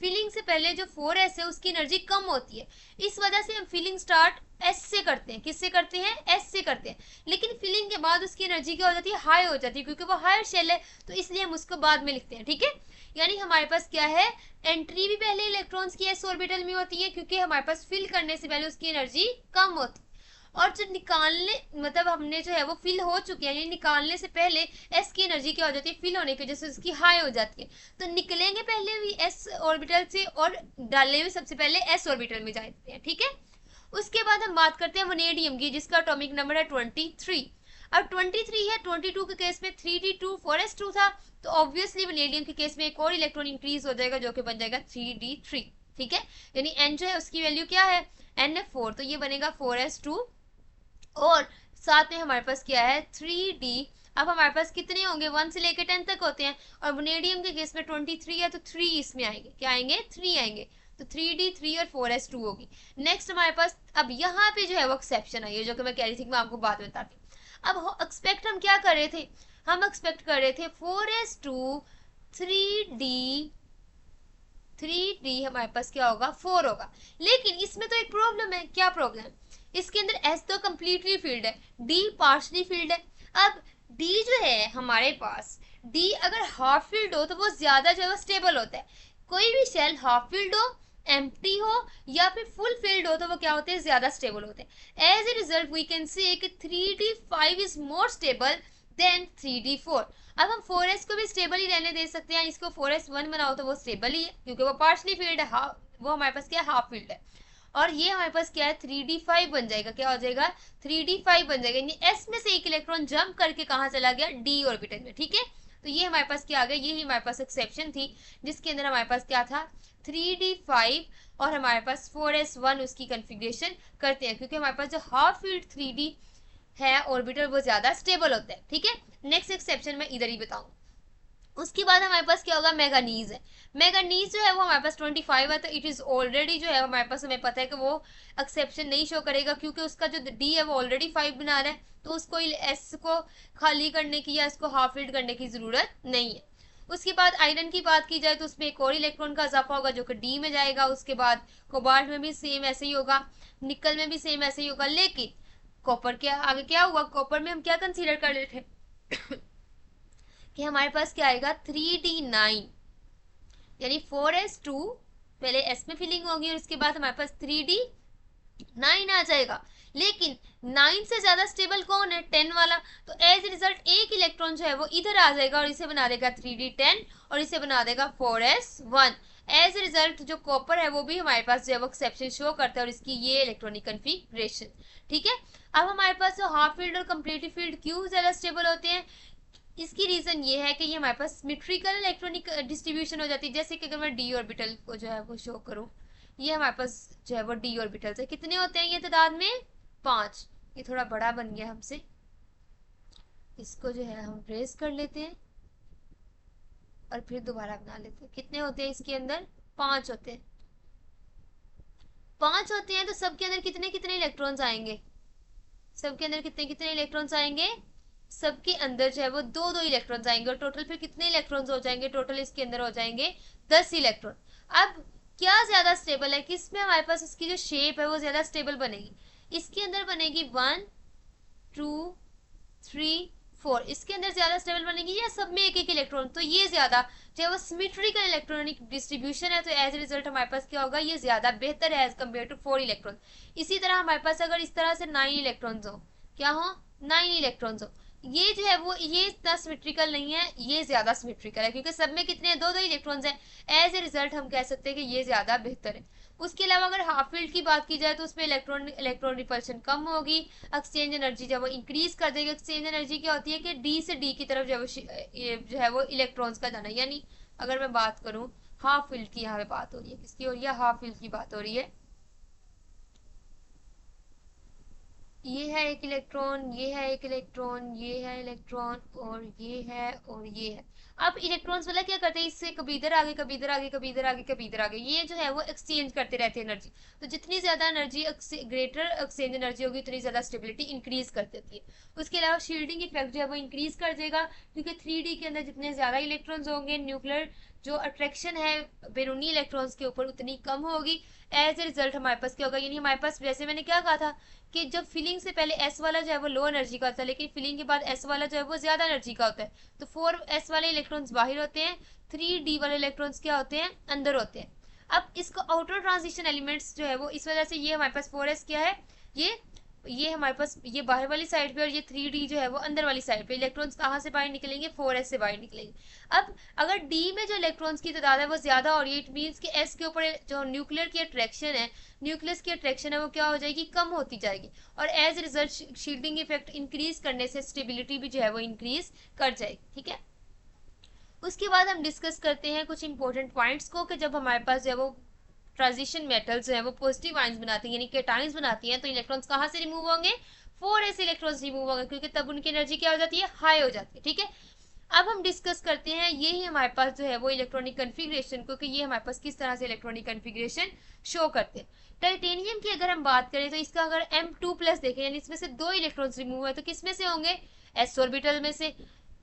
फिलिंग से पहले जो 4s है उसकी एनर्जी कम होती है, इस वजह से हम फिलिंग स्टार्ट एस से करते हैं। किससे करते हैं, एस से करते हैं। लेकिन फिलिंग के बाद उसकी एनर्जी क्या हो जाती है, हाई हो जाती है, क्योंकि वो हायर शेल है तो इसलिए हम उसको बाद में लिखते हैं। ठीक है, यानी हमारे पास क्या है, एंट्री भी पहले इलेक्ट्रॉन्स की एस ऑर्बिटल में होती है क्योंकि हमारे पास फिल करने से पहले उसकी एनर्जी कम होती है, और जो निकालने मतलब हमने जो है वो फिल हो चुके हैं, यानी निकालने से पहले एस की एनर्जी क्या हो जाती है, फिल होने की वजह से उसकी हाई हो जाती है। तो निकलेंगे पहले भी एस ऑर्बिटल से और डालने में सबसे पहले एस ऑर्बिटल में जाते हैं। ठीक है, उसके बाद हम बात करते हैं वनेडियम की, जिसका एटॉमिक नंबर है 23। अब 23 है, 22 के केस में 3d2 4s2 था, तो ऑब्वियसली वनेडियम के केस में एक और इलेक्ट्रॉन इंक्रीज हो जाएगा जो कि बन जाएगा 3d3। ठीक है, यानी n जो है उसकी वैल्यू क्या है, n है 4, तो ये बनेगा 4s2 और साथ में हमारे पास क्या है 3d। अब हमारे पास कितने होंगे, 1 से लेकर 10 तक होते हैं, और वनेडियम के केस में 23 है तो 3 इसमें आएंगे, क्या आएंगे, 3 आएंगे। तो 3d3 और 4s2 होगी। नेक्स्ट हमारे पास अब यहाँ पे जो है वो एक्सेप्शन आई है, जो कि मैं कह रही थी कि मैं आपको बाद में बताती हूँ। अब एक्सपेक्ट हम क्या कर रहे थे, हम एक्सपेक्ट कर रहे थे 4s2 3d हमारे पास क्या होगा, 4 होगा। लेकिन इसमें तो एक प्रॉब्लम है। क्या प्रॉब्लम है, इसके अंदर s तो कंप्लीटली फील्ड है, d पार्शली फील्ड है। अब d जो है हमारे पास, d अगर हाफ फील्ड हो तो वो ज्यादा जो है स्टेबल होता है। कोई भी शेल हाफ फील्ड हो, एम्प्टी हो या फिर फुल फील्ड हो तो वो क्या होते हैं, ज्यादा स्टेबल होते हैं। As a result we can say कि 3d5 is more stable then 3d4। अब हम 4s को भी स्टेबल ही रहने दे सकते हैं, इसको 4s1 बनाओ तो वो स्टेबल ही है क्योंकि वो पार्शली फील्ड है, वो हमारे पास क्या है, हाफ फील्ड है। और ये हमारे पास क्या है 3d5 बन जाएगा, क्या हो जाएगा 3d5 बन जाएगा, यानी s में से एक इलेक्ट्रॉन जंप करके कहाँ चला गया, d ऑर्बिटल में। ठीक है, तो ये हमारे पास क्या आ गया, ये हमारे पास एक्सेप्शन थी जिसके अंदर हमारे पास क्या था 3d5 और हमारे पास 4s1 उसकी कन्फिग्रेशन करते हैं, क्योंकि हमारे पास जो हाफ फील्ड 3d है ऑर्बिटल वो ज्यादा स्टेबल होता है। ठीक है, नेक्स्ट एक्सेप्शन मैं इधर ही बताऊंगा। उसके बाद हमारे पास क्या होगा, मैंगनीज है। मैंगनीज जो है वो हमारे पास 25 है, तो इट इज ऑलरेडी जो है हमारे पास, हमें पता है कि वो एक्सेप्शन नहीं शो करेगा क्योंकि उसका जो डी है वो ऑलरेडी 5 बना रहा है, तो उसको एस को खाली करने की या इसको हाफ फिल्ड करने की जरूरत नहीं है। उसके बाद आयरन की बात की जाए तो उसमें एक और इलेक्ट्रॉन का इजाफा होगा जो कि डी में जाएगा। उसके बाद कोबाल्ट में भी सेम ऐसे ही होगा, निकल में भी सेम ऐसे ही होगा। लेकिन कॉपर के आगे क्या हुआ, कॉपर में हम क्या कंसीडर कर रहे थे कि हमारे पास क्या आएगा 3d9, यानी 4s2 पहले s में फिलिंग होगी और उसके बाद हमारे पास 3d9 आ जाएगा। लेकिन 9 से ज्यादा स्टेबल कौन है, 10 वाला, तो एज रिजल्ट एक इलेक्ट्रॉन जो है वो इधर आ जाएगा और इसे बना देगा 3d10 और इसे बना देगा 4s1। एज रिजल्ट जो कॉपर है वो भी हमारे पास जो है वो एक्सेप्शन शो करता है और इसकी ये इलेक्ट्रॉनिक कन्फिग्रेशन। ठीक है, अब हमारे पास जो हाफ फील्ड और कंप्लीट फील्ड क्यों ज्यादा स्टेबल होते हैं, इसकी रीजन ये है कि ये हमारे पास सिमेट्रिकल इलेक्ट्रॉनिक डिस्ट्रीब्यूशन हो जाती है। जैसे कि अगर मैं डी ऑर्बिटल को जो है वो शो करूं, ये हमारे पास जो है वो डी ऑर्बिटल से कितने होते हैं, ये तादाद में 5। ये थोड़ा बड़ा बन गया हमसे, इसको जो है हम रेज कर लेते हैं और फिर दोबारा बना लेते हैं। कितने होते हैं इसके अंदर, 5 होते हैं। 5 होते हैं तो सबके अंदर कितने कितने इलेक्ट्रॉन्स आएंगे, सबके अंदर कितने कितने इलेक्ट्रॉन्स आएंगे, सबके अंदर जो है वो 2-2 इलेक्ट्रॉन्स आएंगे और टोटल फिर कितने इलेक्ट्रॉन्स हो जाएंगे, टोटल इसके अंदर हो जाएंगे 10 इलेक्ट्रॉन। अब क्या ज्यादा स्टेबल है, किस में हमारे पास उसकी जो शेप है वो ज्यादा स्टेबल बनेगी, इसके अंदर बनेगी 1 2 3 4, इसके अंदर ज्यादा स्टेबल बनेगी या सब में एक एक इलेक्ट्रॉन, तो ये ज्यादा चाहे वो सिमेट्रिकल इलेक्ट्रॉनिक डिस्ट्रीब्यूशन है तो एज ए रिजल्ट हमारे पास क्या होगा, ये ज्यादा बेहतर है एज कम्पेयर टू 4 इलेक्ट्रॉन। इसी तरह हमारे पास अगर इस तरह से 9 इलेक्ट्रॉन्स हो, क्या हो, 9 इलेक्ट्रॉन्स हो, ये जो है वो ये इतना सिमेट्रिकल नहीं है, ये ज्यादा सिमेट्रिकल है क्योंकि सब में कितने हैं, दो दो इलेक्ट्रॉन्स हैं, एज ए रिजल्ट हम कह सकते हैं कि ये ज्यादा बेहतर है। उसके अलावा अगर हाफ फील्ड की बात की जाए तो उसमें इलेक्ट्रॉन इलेक्ट्रॉन रिपल्शन कम होगी, एक्सचेंज एनर्जी जब वो इंक्रीज कर देगी, एक्सचेंज एनर्जी क्या होती है कि डी से डी की तरफ जो है वो इलेक्ट्रॉन्स का जाना, यानी अगर मैं बात करूं हाफ फील्ड की, यहाँ पे बात हो रही है, किसकी हो रही है, हाफ फील्ड की बात हो रही है, ये है एक इलेक्ट्रॉन, ये है एक इलेक्ट्रॉन, ये है इलेक्ट्रॉन और ये है और ये है। अब इलेक्ट्रॉन्स वाला क्या करते हैं, इससे कभी इधर आगे कभी इधर आगे कभी इधर आगे कभी इधर आगे, ये जो है वो एक्सचेंज करते रहते हैं एनर्जी। तो जितनी ज्यादा एनर्जी ग्रेटर एक्सचेंज एनर्जी होगी उतनी ज्यादा स्टेबिलिटी इंक्रीज कर देती है। उसके अलावा शील्डिंग इफेक्ट जो है वो इंक्रीज कर देगा क्योंकि 3D के अंदर जितने ज्यादा इलेक्ट्रॉन्स होंगे, न्यूक्लियर जो अट्रैक्शन है बैरूनी इलेक्ट्रॉन्स के ऊपर उतनी कम होगी। एज ए रिजल्ट हमारे पास क्या होगा, यानी हमारे पास जैसे मैंने क्या कहा था कि जब फिलिंग से पहले एस वाला जो है वो लो एनर्जी का होता है, लेकिन फिलिंग के बाद एस वाला जो है वो ज्यादा एनर्जी का होता है, तो 4s वाले इलेक्ट्रॉन्स बाहर होते हैं, 3D वाले इलेक्ट्रॉन्स क्या होते हैं, अंदर होते हैं। अब इसको आउटर ट्रांजिशन एलिमेंट्स जो है वो इस वजह से ये हमारे पास 4s क्या है, ये हमारे पास ये बाहर वाली साइड पे और ये 3D जो है वो अंदर वाली साइड पे, इलेक्ट्रॉन्स कहाँ से बाहर निकलेंगे, 4s से बाहर निकलेंगे। अब अगर D में जो इलेक्ट्रॉन्स की तादाद है वो ज्यादा हो रही है, इट मीन्स कि S के ऊपर जो न्यूक्लियर की अट्रैक्शन है, न्यूक्लियस की अट्रैक्शन है वो क्या हो जाएगी, कम होती जाएगी, और as result shielding effect increase करने से स्टेबिलिटी भी जो है वो इंक्रीज कर जाएगी। ठीक है, उसके बाद हम डिस्कस करते हैं कुछ इंपॉर्टेंट पॉइंट्स को कि जब हमारे पास जो है वो ट्रांजिशन मेटल्स जो है वो पॉजिटिव आयंस बनाती हैं यानी केटायंस बनाती हैं, तो इलेक्ट्रॉन्स कहाँ से रिमूव होंगे, 4s इलेक्ट्रॉन्स रिमूव होंगे क्योंकि तब उनकी एनर्जी क्या हो जाती है, हाई हो जाती है। ठीक है, अब हम डिस्कस करते हैं ये ही हमारे पास जो है वो इलेक्ट्रॉनिक कन्फिग्रेशन, क्योंकि ये हमारे पास किस तरह से इलेक्ट्रॉनिक कन्फिग्रेशन शो करते हैं। टाइटेनियम की अगर हम बात करें तो इसका अगर M2+ देखें यानी इसमें से 2 इलेक्ट्रॉन्स रिमूव है तो किस में से होंगे, s ऑर्बिटल में से।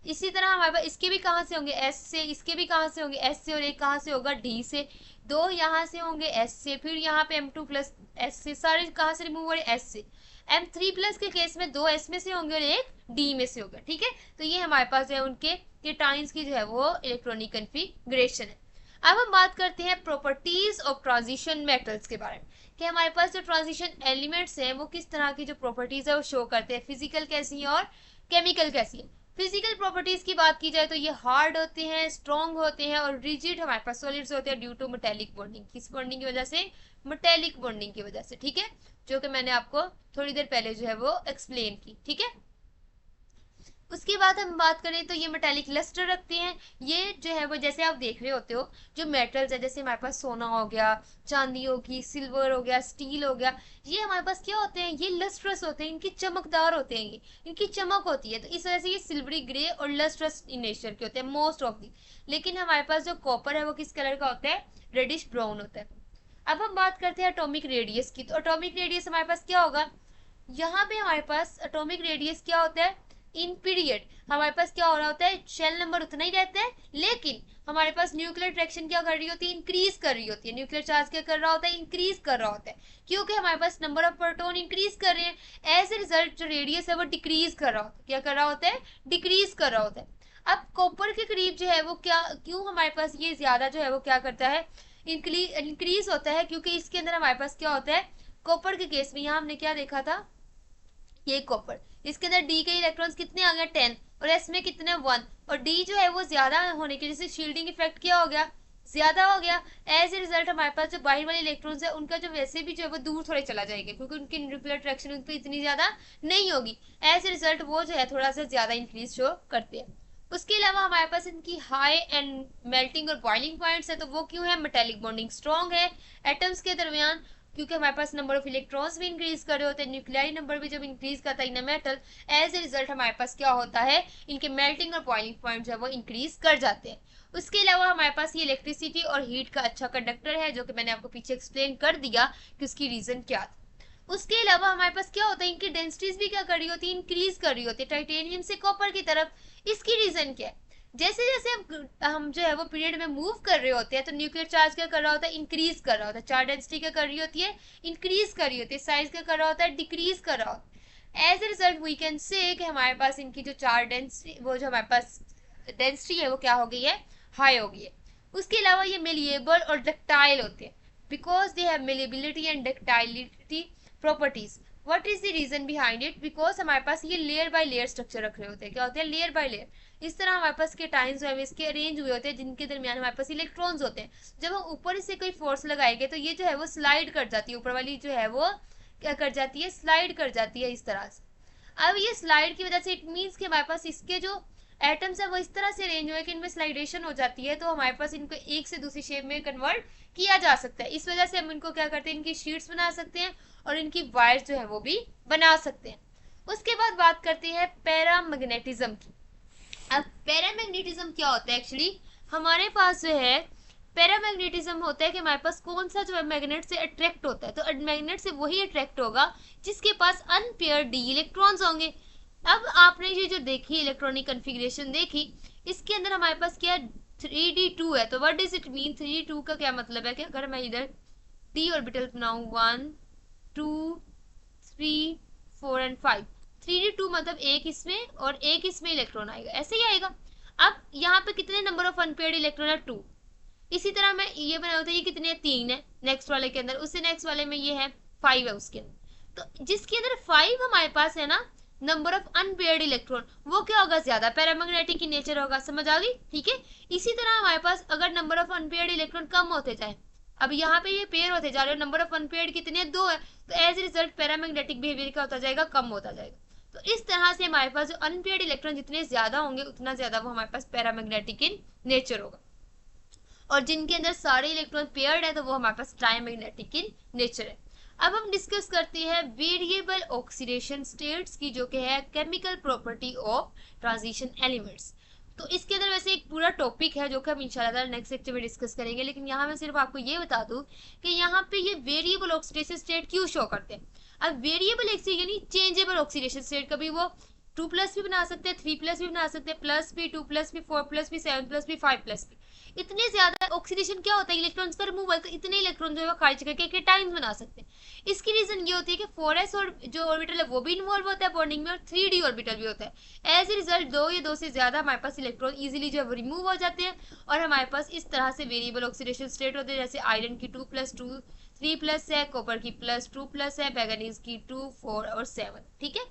इसी तरह हमारे पास इसके भी कहाँ से होंगे, s से, इसके भी कहाँ से होंगे, s से, और एक कहाँ से होगा, d से। 2 यहाँ से होंगे s से, फिर यहाँ पे M2+ s से, सारे कहाँ से रिमूव हो रहे, s से। M3+ के केस में 2 s में से होंगे और एक d में से होगा। ठीक है, तो ये हमारे पास जो है उनके केटायंस की जो है वो इलेक्ट्रॉनिक कन्फिग्रेशन है। अब हम बात करते हैं प्रॉपर्टीज ऑफ ट्रांजिशन मेटल्स के बारे में कि हमारे पास जो ट्रांजिशन एलिमेंट्स हैं वो किस तरह की जो प्रॉपर्टीज है वो शो करते हैं, फिजिकल कैसी है और केमिकल कैसी है। फिजिकल प्रॉपर्टीज की बात की जाए तो ये हार्ड होते हैं, स्ट्रॉन्ग होते हैं और रिजिड हमारे पास सॉलिड्स होते हैं ड्यू टू मेटेलिक बॉन्डिंग। किस बॉन्डिंग की वजह से, मेटेलिक बॉन्डिंग की वजह से। ठीक है, जो कि मैंने आपको थोड़ी देर पहले जो है वो एक्सप्लेन की। ठीक है, उसके बाद हम बात करें तो ये मेटालिक लस्टर रखते हैं। ये जो है वो जैसे आप देख रहे होते हो जो मेटल्स है, जैसे हमारे पास सोना हो गया, चांदी होगी, सिल्वर हो गया, स्टील हो गया, ये हमारे पास क्या होते हैं, ये लस्ट्रस होते हैं, इनकी चमकदार होते हैं, ये इनकी चमक होती है, तो इस वजह से ये सिल्वरी ग्रे और लस्ट्रस इन नेचर के होते हैं मोस्ट ऑफ दी। लेकिन हमारे पास जो कॉपर है वो किस कलर का होता है, रेडिश ब्राउन होता है। अब हम बात करते हैं एटॉमिक रेडियस की, तो एटॉमिक रेडियस हमारे पास क्या होगा, यहाँ पे हमारे पास एटॉमिक रेडियस क्या होता है, इन पीरियड हमारे पास क्या हो रहा होता है, शेल नंबर उतना ही रहता है, लेकिन हमारे पास न्यूक्लियर अट्रैक्शन क्या कर रही होती है, इंक्रीज कर रही होती है, न्यूक्लियर चार्ज क्या कर रहा होता है, इंक्रीज कर रहा होता है, क्योंकि हमारे पास नंबर ऑफ प्रोटॉन इंक्रीज कर रहे हैं। एज ए रिजल्ट जो रेडियस है वो डिक्रीज कर रहा होता है, क्या कर रहा होता है, डिक्रीज कर रहा होता है। अब कॉपर के करीब जो है वो क्या, क्यों हमारे पास ये ज्यादा जो है वो क्या करता है, इंक्रीज होता है, क्योंकि इसके अंदर हमारे पास क्या होता है, कॉपर के केस में यहाँ हमने क्या देखा था, ये कॉपर, इसके अंदर डी के इलेक्ट्रॉन्स कितने आ गए 10 और एस में कितने 1, और डी जो है वो ज्यादा होने की वजह से शील्डिंग इफेक्ट क्या हो गया, ज्यादा हो गया। एज ए रिजल्ट हमारे पास जो बाहर वाले इलेक्ट्रॉन्स है उनका जो वैसे भी जो है वो दूर थोड़े चला जाएगा क्योंकि उनकी न्यूक्लियर अट्रैक्शन उन पर इतनी ज्यादा नहीं होगी। एज ए रिजल्ट वो जो है थोड़ा सा ज्यादा इंक्रीज शो करते हैं। उसके अलावा हमारे पास इनकी हाई एंड मेल्टिंग और बॉइलिंग पॉइंट्स है, तो वो क्यों है, मेटेलिक बॉन्डिंग स्ट्रॉन्ग है एटम्स के दरमियान, क्योंकि हमारे पास नंबर ऑफ इलेक्ट्रॉन्स भी इंक्रीज कर रहे होते हैं, न्यूक्लियाई नंबर भी जब इंक्रीज करता है in metal, as a result हमारे पास क्या होता है, इनके मेल्टिंग और बॉइलिंग पॉइंट जो है वो इंक्रीज कर जाते हैं। उसके अलावा हमारे पास ये इलेक्ट्रिसिटी और हीट का अच्छा कंडक्टर है, जो कि मैंने आपको पीछे एक्सप्लेन कर दिया कि उसकी रीजन क्या था। उसके अलावा हमारे पास क्या होता है, इनकी डेंसिटीज भी क्या कर रही होती है, इंक्रीज कर रही होती है टाइटेनियम से कॉपर की तरफ। इसकी रीजन क्या है, जैसे जैसे हम जो है वो पीरियड में मूव कर रहे होते हैं तो न्यूक्लियर चार्ज क्या कर रहा होता है, इंक्रीज कर रहा होता है, चार्ज डेंसिटी क्या कर रही होती है, इंक्रीज कर रही होती है, साइज क्या कर रहा होता है, डिक्रीज कर रहा होता है। As a result we can say कि हमारे पास इनकी जो चार्ज डेंसिटी, वो जो हमारे पास डेंसिटी है वो क्या हो गई है, हाई हो गई है। उसके अलावा ये मेलिएबल और डक्टाइल होते हैं because they have malleability and ductility properties. What is the reason behind it, because हमारे पास ये लेयर बाय लेयर स्ट्रक्चर रख रहे होते हैं। क्या होते हैं, लेयर बाय लेयर। इस तरह हमारे पास के टाइम्स जो है इसके अरेंज हुए होते हैं जिनके दरमियान हमारे पास इलेक्ट्रॉन्स होते हैं। जब हम ऊपर से कोई फोर्स लगाएंगे तो ये जो है वो स्लाइड कर जाती है, ऊपर वाली जो है वो क्या कर जाती है, स्लाइड कर जाती है इस तरह से। अब ये स्लाइड की वजह से इट मीन्स कि हमारे पास इसके जो एटम्स है वो इस तरह से अरेंज हुए कि इनमें स्लाइडेशन हो जाती है, तो हमारे पास इनको एक से दूसरी शेप में कन्वर्ट किया जा सकता है। इस वजह से हम इनको क्या करते हैं, इनकी शीट्स बना सकते हैं और इनकी वायर्स जो है वो भी बना सकते हैं। उसके बाद बात करते हैं पैरामैग्नेटिज्म की। अब पैरामैग्नेटिज्म क्या होता है, एक्चुअली हमारे पास जो है पैरामैग्नेटिज्म होता है कि हमारे पास कौन सा जो है मैग्नेट से अट्रैक्ट होता है, तो मैग्नेट से वही अट्रैक्ट होगा जिसके पास अनपेयर डी इलेक्ट्रॉन्स होंगे। अब आपने ये जो देखी इलेक्ट्रॉनिक कन्फिग्रेशन देखी, इसके अंदर हमारे पास क्या है, 3d2 है। तो what does it mean, 3d2 का क्या मतलब है कि अगर मैं इधर d ऑर्बिटल बनाऊं 1 2 3 4 एंड 5, 3d2 मतलब एक इसमें और एक इसमें इलेक्ट्रॉन आएगा, ऐसे ही आएगा। अब यहाँ पे कितने नंबर ऑफ अनपेयर्ड इलेक्ट्रॉन है, 2। इसी तरह मैं ये बना होता है, ये कितने, 3 है नेक्स्ट वाले के अंदर, उससे नेक्स्ट वाले में ये है 5 है उसके अंदर। तो जिसके अंदर 5 हमारे पास है ना नंबर ऑफ अनपेयर्ड इलेक्ट्रॉन, वो क्या होगा, ज्यादा पैरामैग्नेटिक की नेचर होगा। समझ आ गई, ठीक है। इसी तरह हमारे पास अगर नंबर ऑफ अनपेयर्ड इलेक्ट्रॉन कम होते जाए, अब यहाँ पे ये पेयर होते जा रहे हैं, नंबर ऑफ अनपेयर्ड कितने, 2 है, तो एज रिजल्ट पैरामैग्नेटिक बिहेवियर क्या होता जाएगा, कम होता जाएगा। तो इस तरह से हमारे पास जो अनपेयर्ड इलेक्ट्रॉन जितने ज्यादा होंगे उतना ज्यादा वो हमारे पास पैरामैग्नेटिक इन नेचर होगा, और जिनके अंदर सारे इलेक्ट्रॉन पेयर्ड है तो वो हमारे पास ट्राइमैग्नेटिक इन नेचर है। अब हम डिस्कस करते हैं वेरिएबल ऑक्सीडेशन स्टेट्स की, जो कि है chemical property of transition elements. तो इसके अंदर वैसे एक पूरा टॉपिक है जो कि हम इंशाल्लाह नेक्स्ट लेक्चर में डिस्कस करेंगे, लेकिन यहाँ मैं सिर्फ आपको ये बता दूं कि यहाँ पे ये वेरिएबल ऑक्सीडेशन स्टेट क्यों शो करते हैं। अब वेरिएबल यानी चेंजेबल ऑक्सीडेशन स्टेट, कभी वो 2+ भी बना सकते हैं, 3+ भी बना सकते हैं, प्लस भी, 2+ भी, 4+ भी, 7+ भी, 5+ भी। इतने ज्यादा ऑक्सीडेशन क्या होता है, इलेक्ट्रॉन्स का रिमूवल, तो इतने इलेक्ट्रॉन जो है वो खारिज करके टाइम्स बना सकते हैं। इसकी रीजन ये होती है कि 4s और जो ऑर्बिटल है वो भी इन्वॉल्व होता है बॉन्डिंग में, और 3d ऑर्बिटल भी होता है। एज ए रिजल्ट 2 या 2 से ज्यादा हमारे पास इलेक्ट्रॉन इजीली जो है वो रिमूव हो जाते हैं, और हमारे पास इस तरह से वेरिएबल ऑक्सीडेशन स्टेट होते हैं। जैसे आयरन की 2+2 3+ है, कॉपर की +2+ है, मैंगनीज की 2 4 और 7, ठीक है।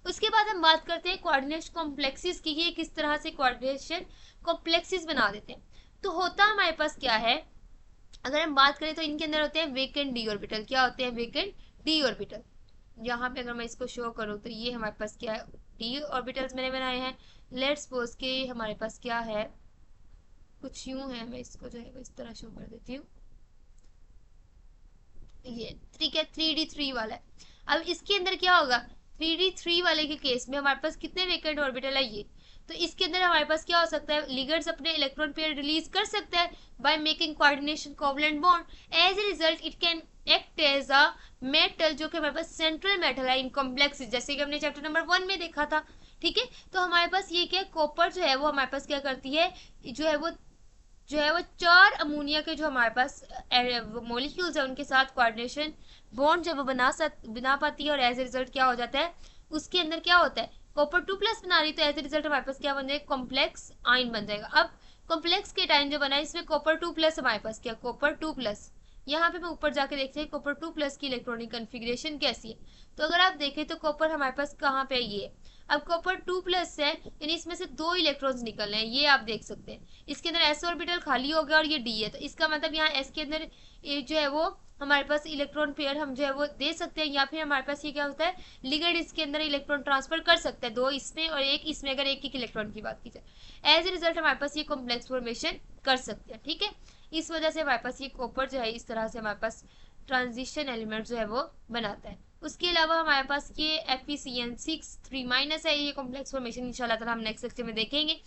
उसके बाद हम बात करते हैं कोऑर्डिनेशन कॉम्प्लेक्सेस की, ये किस तरह से कोऑर्डिनेशन कॉम्प्लेक्सेस बना देते हैं। तो होता हमारे पास क्या है, अगर हम बात करें तो इनके अंदर होते हैं वेकेंट डी ऑर्बिटल। क्या होते हैं, वेकेंट डी ऑर्बिटल। यहाँ पे अगर मैं इसको शो करूँ तो ये हमारे पास क्या है, डी ऑर्बिटल्स मैंने बनाए हैं। लेट्स सपोज के हमारे पास क्या है, कुछ यूं है, मैं इसको जो है इस तरह शो कर देती हूँ। ये 3d3 वाला है। अब इसके अंदर क्या होगा, 3d3 वाले के केस में हमारे पास कितने वेकेंट ऑर्बिटल है, ये। तो इसके अंदर हमारे पास क्या हो सकता है, लिगेंड्स अपने इलेक्ट्रॉन पेयर रिलीज कर सकता है by making coordination covalent bond. As a result it can act as a metal, जो कि हमारे पास सेंट्रल मेटल है इन कॉम्प्लेक्सेस, जैसे कि हमने चैप्टर नंबर 1 में देखा था, ठीक है। तो हमारे पास ये क्या, कॉपर जो है वो हमारे पास क्या करती है, जो है वो 4 अमोनिया के जो हमारे पास मॉलिक्यूल्स है उनके साथ कोऑर्डिनेशन बॉन्ड जब वो बना पाती है, और एज ए रिजल्ट क्या हो जाता है, उसके अंदर क्या होता है, कॉपर 2+ बना रही, तो एज ए रिजल्ट हमारे पास क्या बन जाएगा, कॉम्प्लेक्स आयन बन जाएगा। अब कॉम्प्लेक्स के टाइम जो बना है इसमें कॉपर 2+ हमारे पास क्या, कॉपर 2+। यहाँ पे मैं ऊपर जाके देखते हैं कॉपर 2+ की इलेक्ट्रॉनिक कन्फिग्रेशन कैसी है। तो अगर आप देखें तो कॉपर हमारे पास कहाँ पे ये है, अब कॉपर 2+ है, यानी इसमें से 2 इलेक्ट्रॉन्स निकल रहे हैं, ये आप देख सकते हैं। इसके अंदर s ऑर्बिटल खाली हो गया और ये d है, तो इसका मतलब यहाँ s के अंदर ये जो है वो हमारे पास इलेक्ट्रॉन पेयर हम जो है वो दे सकते हैं, या फिर हमारे पास ये क्या होता है, लिगेंड इसके अंदर इलेक्ट्रॉन ट्रांसफर कर सकते हैं, 2 इसमें और 1 इसमें, अगर एक इलेक्ट्रॉन की बात की जाए। एज ए रिजल्ट हमारे पास ये कॉम्प्लेक्स फॉर्मेशन कर सकते हैं, ठीक है। इस वजह से हमारे पास ये कॉपर जो है इस तरह से हमारे पास ट्रांजिशन एलिमेंट जो है वो बनाता है। उसके अलावा हमारे पास ये FeCN6 3- है, ये कॉम्प्लेक्स फॉर्मेशन इंशाल्लाह ताला हम नेक्स्ट लेक्चर में देखेंगे।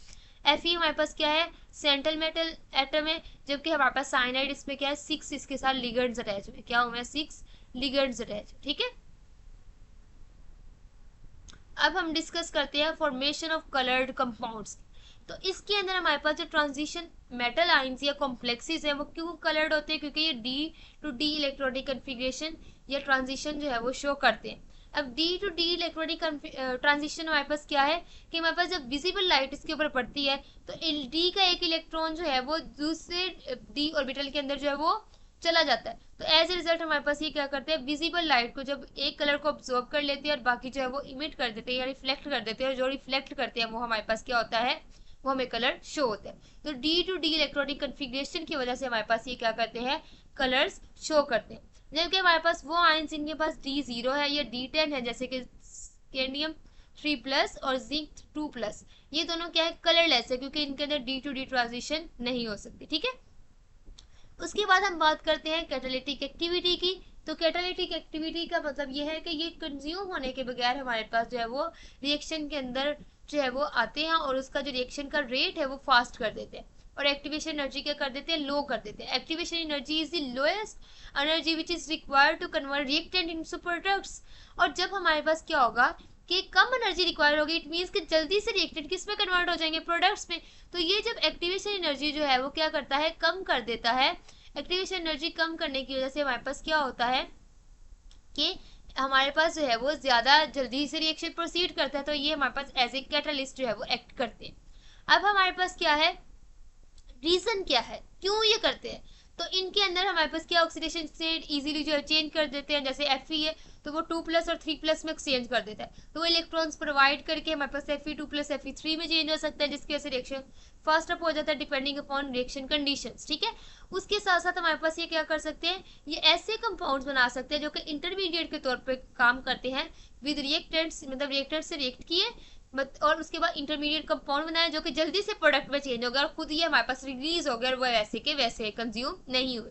Fe हमारे पास क्या है, सेंट्रल मेटल एटम है, जबकि हमारे पास साइनाइड इसमें क्या है, 6 इसके साथ लिगेंड्स अटैच हुए, क्या हुए, 6 लिगेंड्स अटैच, ठीक है। अब हम डिस्कस करते हैं फॉर्मेशन ऑफ कलर्ड कंपाउंड्स। तो इसके अंदर हमारे पास जो ट्रांजिशन मेटल आयंस या कॉम्प्लेक्सेस है वो क्यों कलर्ड होते हैं, क्योंकि ये D to D electronic configuration या ट्रांजिशन जो है वो शो करते हैं। अब D to D electronic transition हमारे पास क्या है कि हमारे पास जब विजिबल लाइट इसके ऊपर पड़ती है तो डी का एक इलेक्ट्रॉन जो है वो दूसरे डी ऑर्बिटल के अंदर जो है वो चला जाता है। तो एज ए रिजल्ट हमारे पास ये क्या करते हैं, विजिबल लाइट को जब एक कलर को ऑब्जॉर्व कर लेते हैं और बाकी जो है वो इमिट कर देते हैं या रिफ्लेक्ट कर देते हैं, और जो रिफ्लेक्ट करते हैं वो हमारे पास क्या होता है, वो हमें कलर शो होता है। तो D to D electronic configuration की वजह से हमारे पास ये क्या करते हैं, कलर्स शो करते हैं। जबकि हमारे पास वो आयंस इनके पास D0 है या D10 है, जैसे कि स्कैंडियम 3+ और जिंक 2+, ये दोनों क्या है, कलरलेस है, क्योंकि इनके अंदर डी टू डी ट्रांजिशन नहीं हो सकती। ठीक है, उसके बाद हम बात करते हैं कैटालिटिक एक्टिविटी की। तो कैटालिटिक एक्टिविटी का मतलब ये है कि ये कंज्यूम होने के बगैर हमारे पास जो है वो रिएक्शन के अंदर जो है वो आते हैं और उसका जो रिएक्शन का रेट है वो फास्ट कर देते हैं, और एक्टिवेशन एनर्जी क्या कर देते हैं, लो कर देते हैं। Activation energy is the lowest energy which is required to convert reactant into products. और जब हमारे पास क्या होगा कि कम एनर्जी रिक्वायर होगी, इट मीन्स कि जल्दी से रिएक्टेंट किस में कन्वर्ट हो जाएंगे, प्रोडक्ट्स में। तो ये जब एक्टिवेशन एनर्जी जो है वो क्या करता है, कम कर देता है। एक्टिवेशन एनर्जी कम करने की वजह से हमारे पास क्या होता है कि हमारे पास जो है वो ज्यादा जल्दी से रिएक्शन प्रोसीड करता है, तो ये हमारे पास एज ए कैटालिस्ट जो है वो एक्ट करते हैं। अब हमारे पास क्या है, रीजन क्या है, क्यों ये करते हैं। तो इनके अंदर हमारे पास क्या ऑक्सीडेशन स्टेट इजीली जो है चेंज कर देते हैं, जैसे Fe है तो वो 2+ और 3+ में एक्सचेंज कर देता है, तो वो इलेक्ट्रॉन्स प्रोवाइड करके हमारे पास Fe2+ Fe3 में चेंज हो सकता है, जिसकी वजह से रिएक्शन फास्ट अप हो जाता है डिपेंडिंग अपॉन रिएक्शन कंडीशंस। ठीक है, उसके साथ साथ हमारे पास ये क्या कर सकते हैं, ये ऐसे कंपाउंड्स बना सकते हैं जो कि इंटरमीडिएट के तौर पे काम करते हैं विद रिएक्टेंट्स, मतलब रिएक्टेंट से रिएक्ट किए और उसके बाद इंटरमीडिएट कंपाउंड बनाया जो कि जल्दी से प्रोडक्ट में चेंज हो गया और खुद ये हमारे पास रिलीज हो गया और वो वैसे के वैसे कंज्यूम नहीं हुए।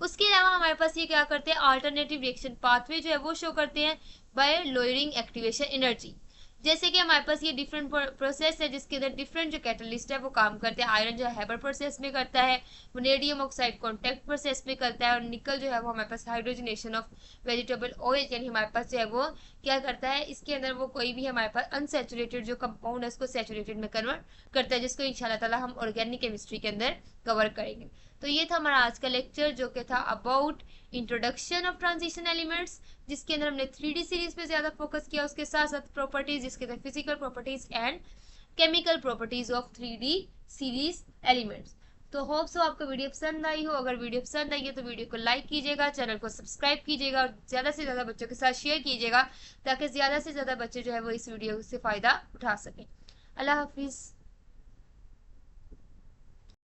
उसके अलावा हमारे पास ये क्या करते हैं, अल्टरनेटिव रिएक्शन पाथवे जो है वो शो करते हैं बाय लोअरिंग एक्टिवेशन एनर्जी। जैसे कि हमारे पास ये डिफरेंट प्रोसेस है जिसके अंदर डिफरेंट जो कैटलिस्ट है वो काम करते हैं। आयरन जो है हेबर प्रोसेस में करता है, वनेडियम ऑक्साइड कॉन्टैक्ट प्रोसेस में करता है, और निकल जो है वो हमारे पास हाइड्रोजनेशन ऑफ वेजिटेबल ऑयल यानी हमारे पास जो है वो क्या करता है, इसके अंदर वो कोई भी हमारे पास अनसेचुरेटेड जो कंपाउंड है उसको सेचुरेटेड में कन्वर्ट करता है, जिसको इंशाल्लाह ताला हम ऑर्गेनिक केमिस्ट्री के अंदर कवर करेंगे। तो ये था हमारा आज का लेक्चर जो कि था about introduction of transition elements, जिसके अंदर हमने 3D सीरीज पे ज्यादा फोकस किया, उसके साथ साथ प्रॉपर्टीज जिसके अंदर physical properties and chemical properties of 3D series elements. तो होप सो आपको वीडियो पसंद आई हो। अगर वीडियो पसंद आई है तो वीडियो को लाइक कीजिएगा, चैनल को सब्सक्राइब कीजिएगा और ज्यादा से ज्यादा बच्चों के साथ शेयर कीजिएगा ताकि ज्यादा से ज्यादा बच्चे जो है वो इस वीडियो से फायदा उठा सकें। अल्लाह हाफिज।